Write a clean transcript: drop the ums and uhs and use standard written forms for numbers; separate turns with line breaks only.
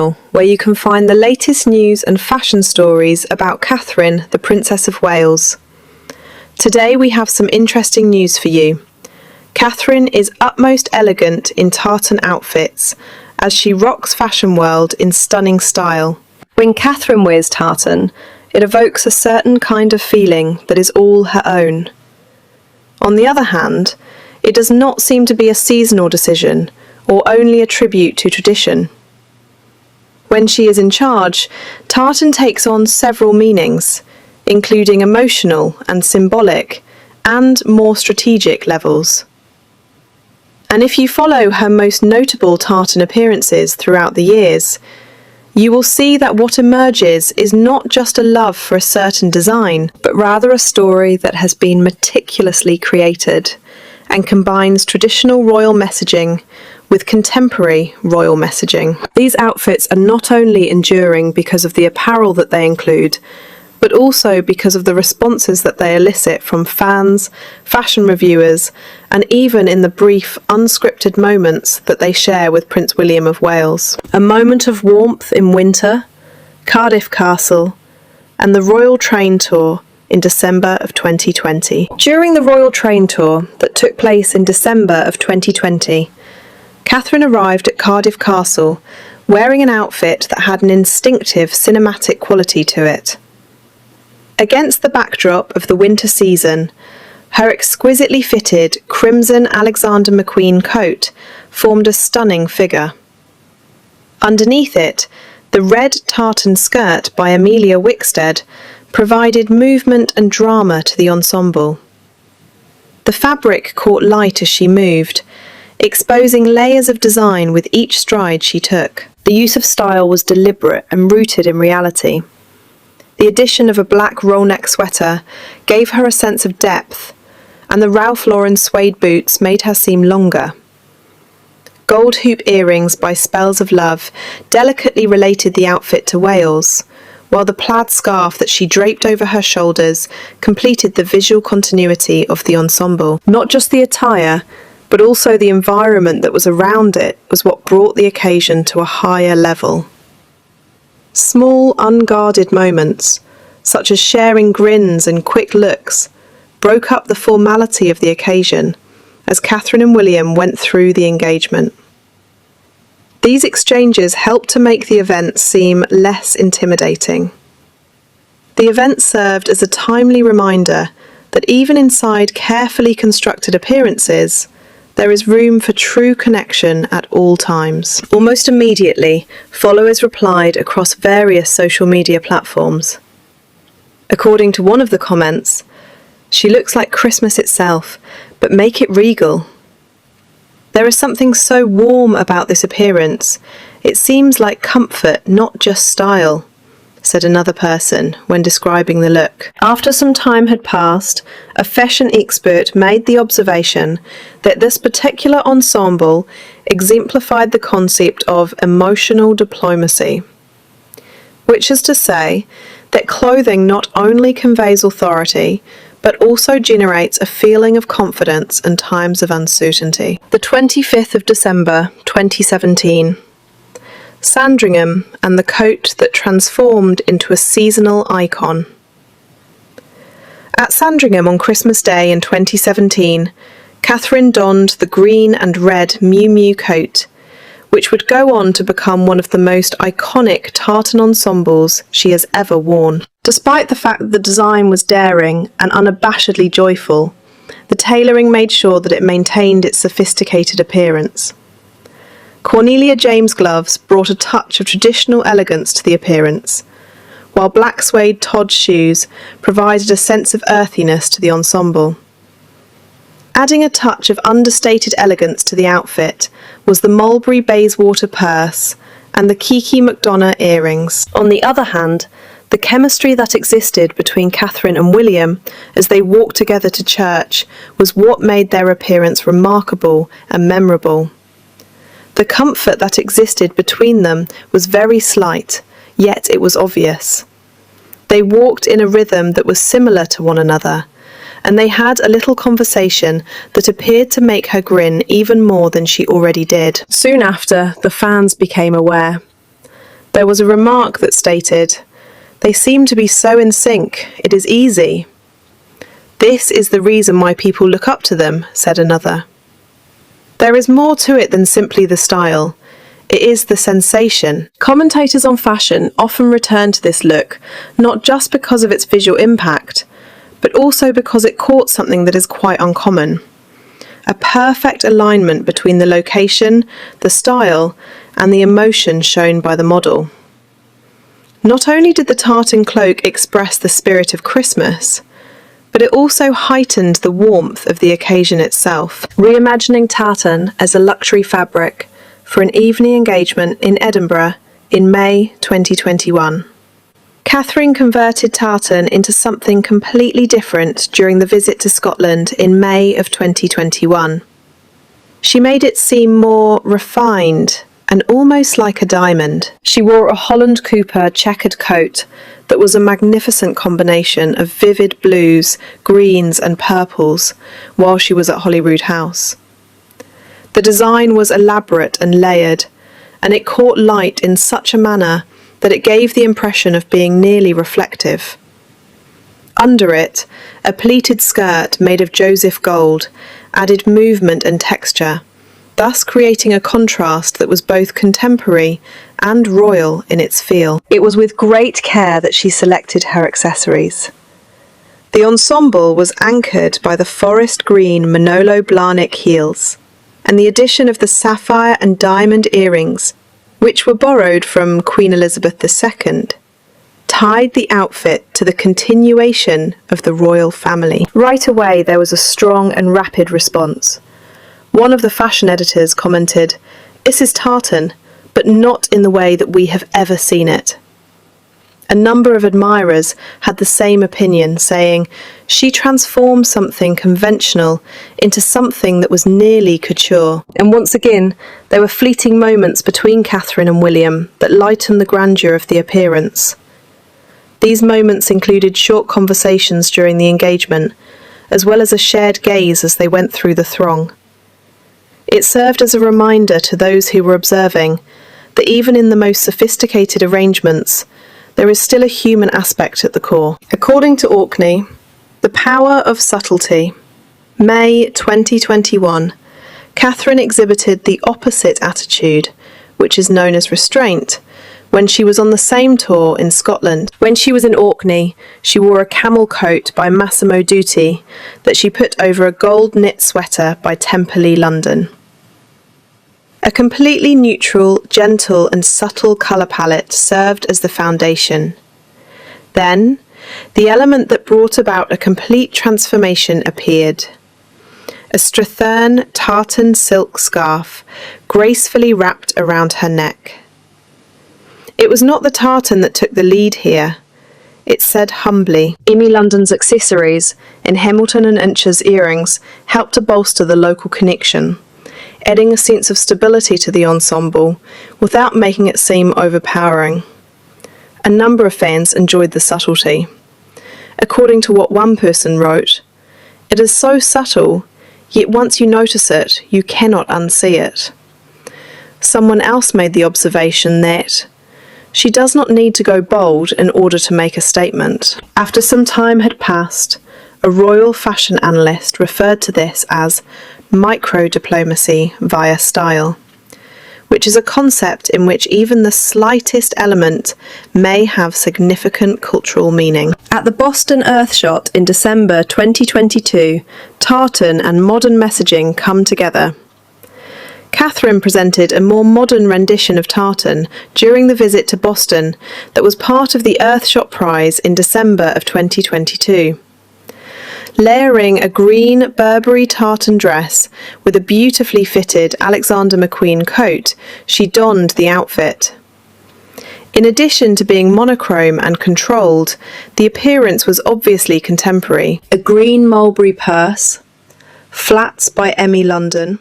where you can find the latest news and fashion stories about Catherine, the Princess of Wales. Today we have some interesting news for you. Catherine is utmost elegant in tartan outfits as she rocks fashion world in stunning style. When Catherine wears tartan, it evokes a certain kind of feeling that is all her own. On the other hand, it does not seem to be a seasonal decision or only a tribute to tradition. When she is in charge, tartan takes on several meanings, including emotional and symbolic, and more strategic levels. And if you follow her most notable tartan appearances throughout the years, you will see that what emerges is not just a love for a certain design, but rather a story that has been meticulously created and combines traditional royal messaging with contemporary royal messaging. These outfits are not only enduring because of the apparel that they include, but also because of the responses that they elicit from fans, fashion reviewers, and even in the brief, unscripted moments that they share with Prince William of Wales. A moment of warmth in winter, Cardiff Castle, and the Royal Train Tour in December of 2020. During the Royal Train Tour that took place in December of 2020, Catherine arrived at Cardiff Castle wearing an outfit that had an instinctive cinematic quality to it. Against the backdrop of the winter season, her exquisitely fitted crimson Alexander McQueen coat formed a stunning figure. Underneath it, the red tartan skirt by Amelia Wickstead provided movement and drama to the ensemble. The fabric caught light as she moved, exposing layers of design with each stride she took. The use of style was deliberate and rooted in reality. The addition of a black roll-neck sweater gave her a sense of depth, and the Ralph Lauren suede boots made her seem longer. Gold hoop earrings by Spells of Love delicately related the outfit to Wales, while the plaid scarf that she draped over her shoulders completed the visual continuity of the ensemble. Not just the attire, but also the environment that was around it was what brought the occasion to a higher level. Small, unguarded moments, such as sharing grins and quick looks, broke up the formality of the occasion as Catherine and William went through the engagement. These exchanges helped to make the event seem less intimidating. The event served as a timely reminder that even inside carefully constructed appearances, there is room for true connection at all times. Almost immediately, followers replied across various social media platforms. According to one of the comments, "She looks like Christmas itself, but make it regal." There is something so warm about this appearance. It seems like comfort, not just style, said another person when describing the look. After some time had passed, a fashion expert made the observation that this particular ensemble exemplified the concept of emotional diplomacy, which is to say that clothing not only conveys authority, but also generates a feeling of confidence in times of uncertainty. The 25th of December, 2017. Sandringham and the coat that transformed into a seasonal icon. At Sandringham on Christmas Day in 2017, Catherine donned the green and red Miu Miu coat, which would go on to become one of the most iconic tartan ensembles she has ever worn. Despite the fact that the design was daring and unabashedly joyful, the tailoring made sure that it maintained its sophisticated appearance. Cornelia James gloves brought a touch of traditional elegance to the appearance, while black suede Todd shoes provided a sense of earthiness to the ensemble. Adding a touch of understated elegance to the outfit was the mulberry Bayswater purse and the Kiki McDonough earrings. On the other hand, the chemistry that existed between Catherine and William as they walked together to church was what made their appearance remarkable and memorable. The comfort that existed between them was very slight, yet it was obvious. They walked in a rhythm that was similar to one another, and they had a little conversation that appeared to make her grin even more than she already did. Soon after, the fans became aware. There was a remark that stated, "They seem to be so in sync, it is easy." "This is the reason why people look up to them," said another. There is more to it than simply the style. It is the sensation. Commentators on fashion often return to this look, not just because of its visual impact, but also because it caught something that is quite uncommon. A perfect alignment between the location, the style, and the emotion shown by the model. Not only did the tartan cloak express the spirit of Christmas, but it also heightened the warmth of the occasion itself, reimagining tartan as a luxury fabric for an evening engagement in Edinburgh in May 2021. Catherine converted tartan into something completely different during the visit to Scotland in May of 2021. She made it seem more refined and almost like a diamond. She wore a Holland Cooper checkered coat that was a magnificent combination of vivid blues, greens and purples while she was at Holyrood House. The design was elaborate and layered, and it caught light in such a manner that it gave the impression of being nearly reflective. Under it, a pleated skirt made of Joseph gold added movement and texture, thus creating a contrast that was both contemporary and royal in its feel. It was with great care that she selected her accessories. The ensemble was anchored by the forest green Manolo Blahnik heels, and the addition of the sapphire and diamond earrings, which were borrowed from Queen Elizabeth II, tied the outfit to the continuation of the royal family. Right away there was a strong and rapid response. One of the fashion editors commented, "This is tartan, but not in the way that we have ever seen it." A number of admirers had the same opinion, saying, "She transformed something conventional into something that was nearly couture." And once again, there were fleeting moments between Catherine and William that lightened the grandeur of the appearance. These moments included short conversations during the engagement, as well as a shared gaze as they went through the throng. It served as a reminder to those who were observing that even in the most sophisticated arrangements, there is still a human aspect at the core. According to Orkney, The Power of Subtlety, May 2021, Catherine exhibited the opposite attitude, which is known as restraint, when she was on the same tour in Scotland. When she was in Orkney, she wore a camel coat by Massimo Dutti that she put over a gold knit sweater by Temperley, London. A completely neutral, gentle and subtle colour palette served as the foundation. Then, the element that brought about a complete transformation appeared. A strathern tartan silk scarf gracefully wrapped around her neck. It was not the tartan that took the lead here. It said humbly. Amy London's accessories, in Hamilton and Inch's earrings, helped to bolster the local connection, adding a sense of stability to the ensemble without making it seem overpowering. A number of fans enjoyed the subtlety. According to what one person wrote, "It is so subtle, yet once you notice it, you cannot unsee it." Someone else made the observation that she does not need to go bold in order to make a statement. After some time had passed, a royal fashion analyst referred to this as micro-diplomacy via style, which is a concept in which even the slightest element may have significant cultural meaning. At the Boston Earthshot in December 2022, tartan and modern messaging come together. Catherine presented a more modern rendition of tartan during the visit to Boston that was part of the Earthshot Prize in December of 2022. Layering a green Burberry tartan dress with a beautifully fitted Alexander McQueen coat, she donned the outfit. In addition to being monochrome and controlled, the appearance was obviously contemporary. A green mulberry purse, flats by Emmy London,